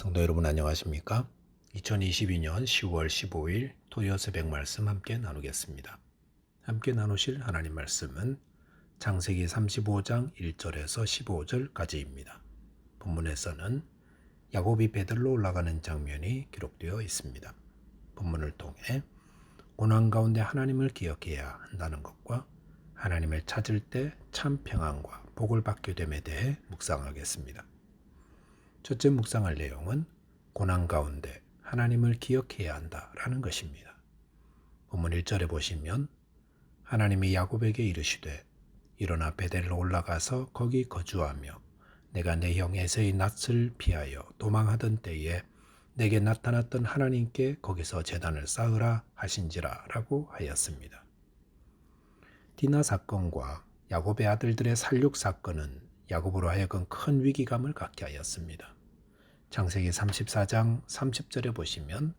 성도 여러분 안녕하십니까? 2022년 10월 15일 토요 새벽 말씀 함께 나누겠습니다. 함께 나누실 하나님 말씀은 창세기 35장 1절에서 15절까지입니다. 본문에서는 야곱이 베들로 올라가는 장면이 기록되어 있습니다. 본문을 통해 고난 가운데 하나님을 기억해야 한다는 것과 하나님을 찾을 때 참 평안과 복을 받게 됨에 대해 묵상하겠습니다. 첫째 묵상할 내용은 고난 가운데 하나님을 기억해야 한다라는 것입니다. 본문 1절에 보시면 하나님이 야곱에게 이르시되 일어나 베델로 올라가서 거기 거주하며 내가 내 형 에서의 낯을 피하여 도망하던 때에 내게 나타났던 하나님께 거기서 제단을 쌓으라 하신지라 라고 하였습니다. 디나 사건과 야곱의 아들들의 살육 사건은 야곱으로 하여금 큰 위기감을 갖게 하였습니다. 창세기 34장 30절에 보시면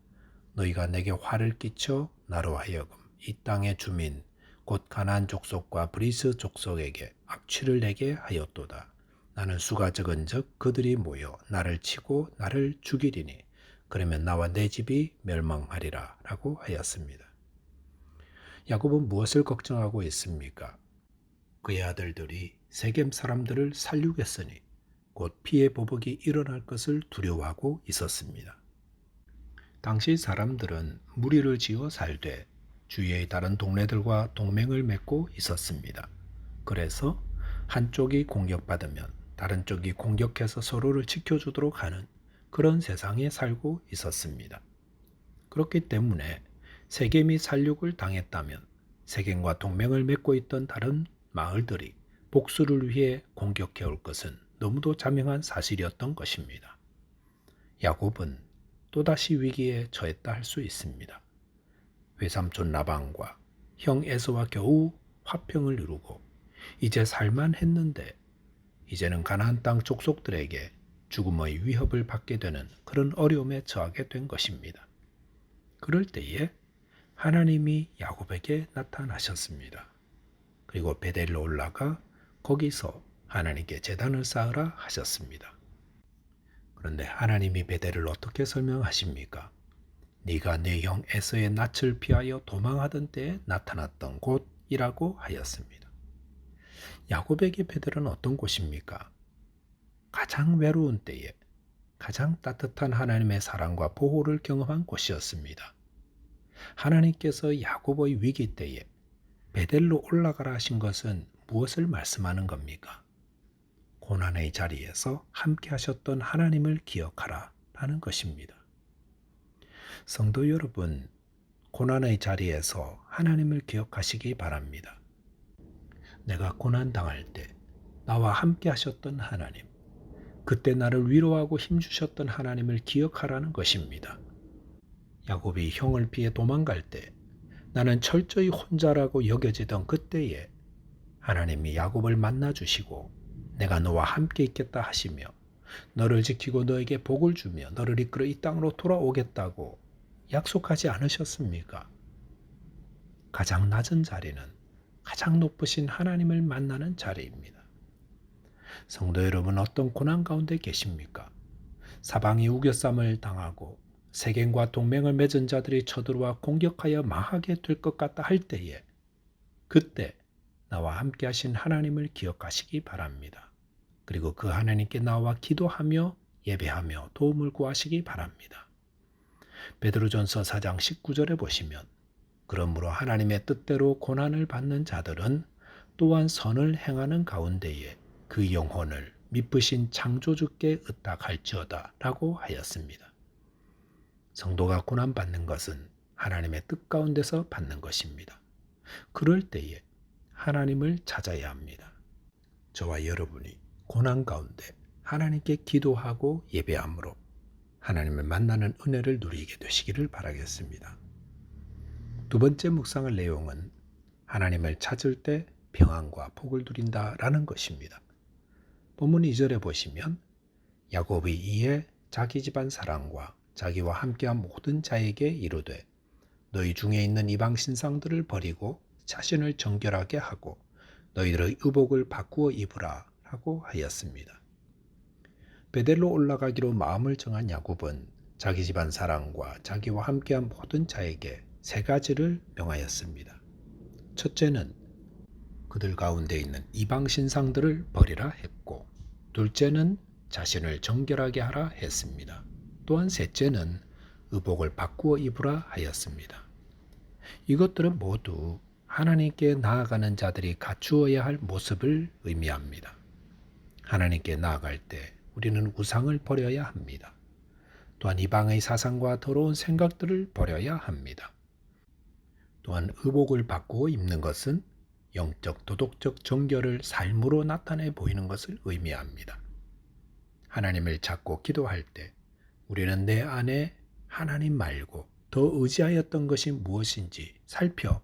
너희가 내게 화를 끼쳐 나로 하여금 이 땅의 주민 곧 가나안 족속과 브리스 족속에게 악취를 내게 하였도다. 나는 수가 적은즉 그들이 모여 나를 치고 나를 죽이리니 그러면 나와 내 집이 멸망하리라 라고 하였습니다. 야곱은 무엇을 걱정하고 있습니까? 그의 아들들이 세겜 사람들을 살육했으니 곧 피해 보복이 일어날 것을 두려워하고 있었습니다. 당시 사람들은 무리를 지어 살되 주위의 다른 동네들과 동맹을 맺고 있었습니다. 그래서 한쪽이 공격받으면 다른 쪽이 공격해서 서로를 지켜주도록 하는 그런 세상에 살고 있었습니다. 그렇기 때문에 세겜이 살육을 당했다면 세겜과 동맹을 맺고 있던 다른 마을들이 복수를 위해 공격해 올 것은 너무도 자명한 사실이었던 것입니다. 야곱은 또다시 위기에 처했다 할 수 있습니다. 외삼촌 라반과 형 에서와 겨우 화평을 이루고 이제 살만했는데 이제는 가나안 땅 족속들에게 죽음의 위협을 받게 되는 그런 어려움에 처하게 된 것입니다. 그럴 때에 하나님이 야곱에게 나타나셨습니다. 그리고 베델로 올라가 거기서 하나님께 제단을 쌓으라 하셨습니다. 그런데 하나님이 베델을 어떻게 설명하십니까? 네가 내 형 에서의 낯을 피하여 도망하던 때에 나타났던 곳이라고 하였습니다. 야곱에게 베델은 어떤 곳입니까? 가장 외로운 때에 가장 따뜻한 하나님의 사랑과 보호를 경험한 곳이었습니다. 하나님께서 야곱의 위기 때에 베델로 올라가라 하신 것은 무엇을 말씀하는 겁니까? 고난의 자리에서 함께 하셨던 하나님을 기억하라 라는 것입니다. 성도 여러분, 고난의 자리에서 하나님을 기억하시기 바랍니다. 내가 고난당할 때 나와 함께 하셨던 하나님, 그때 나를 위로하고 힘주셨던 하나님을 기억하라는 것입니다. 야곱이 형을 피해 도망갈 때 나는 철저히 혼자라고 여겨지던 그때에 하나님이 야곱을 만나주시고 내가 너와 함께 있겠다 하시며 너를 지키고 너에게 복을 주며 너를 이끌어 이 땅으로 돌아오겠다고 약속하지 않으셨습니까? 가장 낮은 자리는 가장 높으신 하나님을 만나는 자리입니다. 성도 여러분, 어떤 고난 가운데 계십니까? 사방이 우겨쌈을 당하고 세겜과 동맹을 맺은 자들이 쳐들어와 공격하여 망하게 될 것 같다 할 때에 그때 나와 함께 하신 하나님을 기억하시기 바랍니다. 그리고 그 하나님께 나와 기도하며 예배하며 도움을 구하시기 바랍니다. 베드로전서 4장 19절에 보시면 그러므로 하나님의 뜻대로 고난을 받는 자들은 또한 선을 행하는 가운데에 그 영혼을 미쁘신 창조주께 의탁할지어다 라고 하였습니다. 성도가 고난받는 것은 하나님의 뜻 가운데서 받는 것입니다. 그럴 때에 하나님을 찾아야 합니다. 저와 여러분이 고난 가운데 하나님께 기도하고 예배함으로 하나님을 만나는 은혜를 누리게 되시기를 바라겠습니다. 두 번째 묵상할 내용은 하나님을 찾을 때 평안과 복을 누린다라는 것입니다. 본문 2절에 보시면 야곱이 이에 자기 집안 사람과 자기와 함께한 모든 자에게 이르되 너희 중에 있는 이방 신상들을 버리고 자신을 정결하게 하고 너희들의 의복을 바꾸어 입으라 라고 하였습니다. 베델로 올라가기로 마음을 정한 야곱은 자기 집안 사람과 자기와 함께한 모든 자에게 세 가지를 명하였습니다. 첫째는 그들 가운데 있는 이방 신상들을 버리라 했고, 둘째는 자신을 정결하게 하라 했습니다. 또한 셋째는 의복을 바꾸어 입으라 하였습니다. 이것들은 모두 하나님께 나아가는 자들이 갖추어야 할 모습을 의미합니다. 하나님께 나아갈 때 우리는 우상을 버려야 합니다. 또한 이방의 사상과 더러운 생각들을 버려야 합니다. 또한 의복을 바꾸어 입는 것은 영적 도덕적 정결을 삶으로 나타내 보이는 것을 의미합니다. 하나님을 찾고 기도할 때 우리는 내 안에 하나님 말고 더 의지하였던 것이 무엇인지 살펴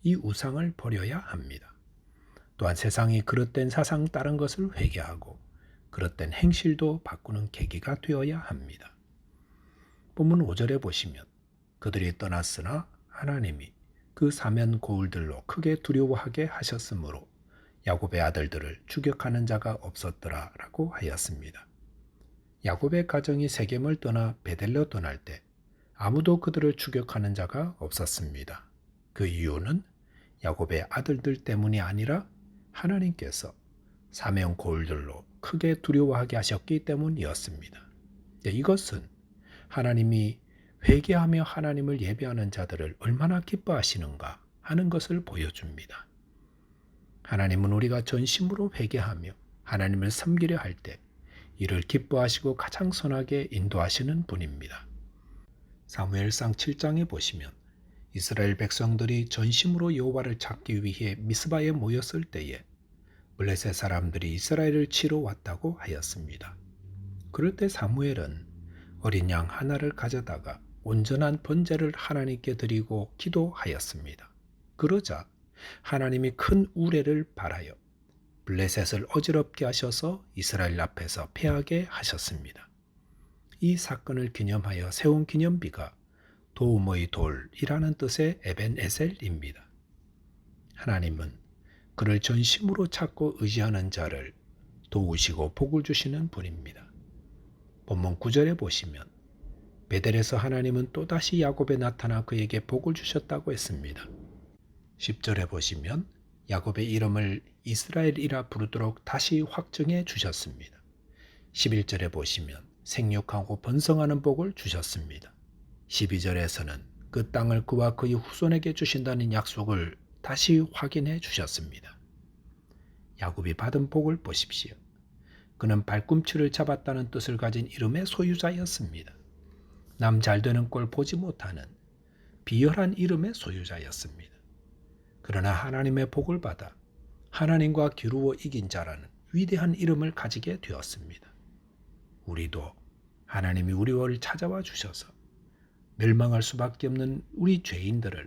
이 우상을 버려야 합니다. 또한 세상이 그릇된 사상 따른 것을 회개하고 그릇된 행실도 바꾸는 계기가 되어야 합니다. 본문 5절에 보시면 그들이 떠났으나 하나님이 그 사면 고울들로 크게 두려워하게 하셨으므로 야곱의 아들들을 추격하는 자가 없었더라 라고 하였습니다. 야곱의 가정이 세겜을 떠나 베델로 떠날 때 아무도 그들을 추격하는 자가 없었습니다. 그 이유는 야곱의 아들들 때문이 아니라 하나님께서 사면 고울들로 크게 두려워하게 하셨기 때문이었습니다. 이것은 하나님이 회개하며 하나님을 예배하는 자들을 얼마나 기뻐하시는가 하는 것을 보여줍니다. 하나님은 우리가 전심으로 회개하며 하나님을 섬기려 할 때 이를 기뻐하시고 가장 선하게 인도하시는 분입니다. 사무엘상 7장에 보시면 이스라엘 백성들이 전심으로 여호와를 찾기 위해 미스바에 모였을 때에 블레셋 사람들이 이스라엘을 치러 왔다고 하였습니다. 그럴 때 사무엘은 어린 양 하나를 가져다가 온전한 번제를 하나님께 드리고 기도하였습니다. 그러자 하나님이 큰 우레를 발하여 블레셋을 어지럽게 하셔서 이스라엘 앞에서 패하게 하셨습니다. 이 사건을 기념하여 세운 기념비가 도움의 돌이라는 뜻의 에벤에셀입니다. 하나님은 그를 전심으로 찾고 의지하는 자를 도우시고 복을 주시는 분입니다. 본문 9절에 보시면 베델에서 하나님은 또다시 야곱에 나타나 그에게 복을 주셨다고 했습니다. 10절에 보시면 야곱의 이름을 이스라엘이라 부르도록 다시 확정해 주셨습니다. 11절에 보시면 생육하고 번성하는 복을 주셨습니다. 12절에서는 그 땅을 그와 그의 후손에게 주신다는 약속을 다시 확인해 주셨습니다. 야곱이 받은 복을 보십시오. 그는 발꿈치를 잡았다는 뜻을 가진 이름의 소유자였습니다. 남 잘되는 꼴 보지 못하는 비열한 이름의 소유자였습니다. 그러나 하나님의 복을 받아 하나님과 겨루어 이긴 자라는 위대한 이름을 가지게 되었습니다. 우리도 하나님이 우리를 찾아와 주셔서 멸망할 수밖에 없는 우리 죄인들을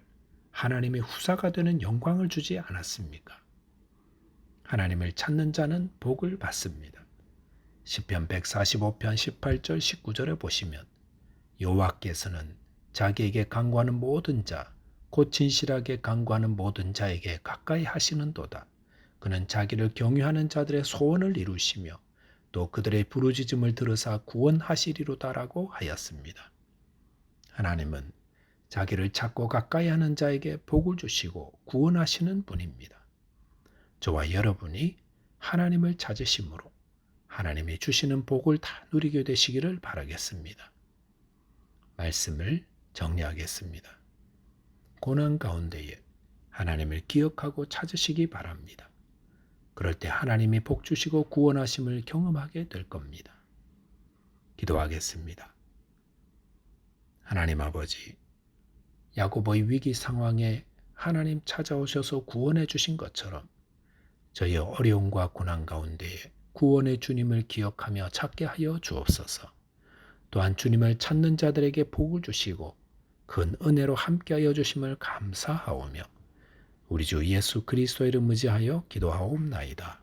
하나님의 후사가 되는 영광을 주지 않았습니까? 하나님을 찾는 자는 복을 받습니다. 시편 145편 18절 19절에 보시면 여호와께서는 자기에게 간구하는 모든 자 곧 진실하게 간구하는 모든 자에게 가까이 하시는도다. 그는 자기를 경유하는 자들의 소원을 이루시며 또 그들의 부르짖음을 들으사 구원하시리로다라고 하였습니다. 하나님은 자기를 찾고 가까이 하는 자에게 복을 주시고 구원하시는 분입니다. 저와 여러분이 하나님을 찾으심으로 하나님이 주시는 복을 다 누리게 되시기를 바라겠습니다. 말씀을 정리하겠습니다. 고난 가운데에 하나님을 기억하고 찾으시기 바랍니다. 그럴 때 하나님이 복 주시고 구원하심을 경험하게 될 겁니다. 기도하겠습니다. 하나님 아버지, 야곱의 위기 상황에 하나님 찾아오셔서 구원해 주신 것처럼 저희 어려움과 고난 가운데에 구원의 주님을 기억하며 찾게 하여 주옵소서. 또한 주님을 찾는 자들에게 복을 주시고 큰 은혜로 함께하여 주심을 감사하오며 우리 주 예수 그리스도의 이름 의지하여 기도하옵나이다.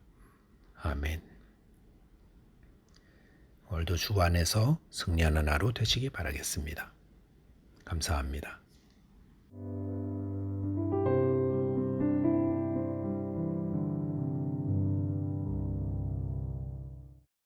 아멘. 오늘도 주 안에서 승리하는 하루 되시기 바라겠습니다. 감사합니다.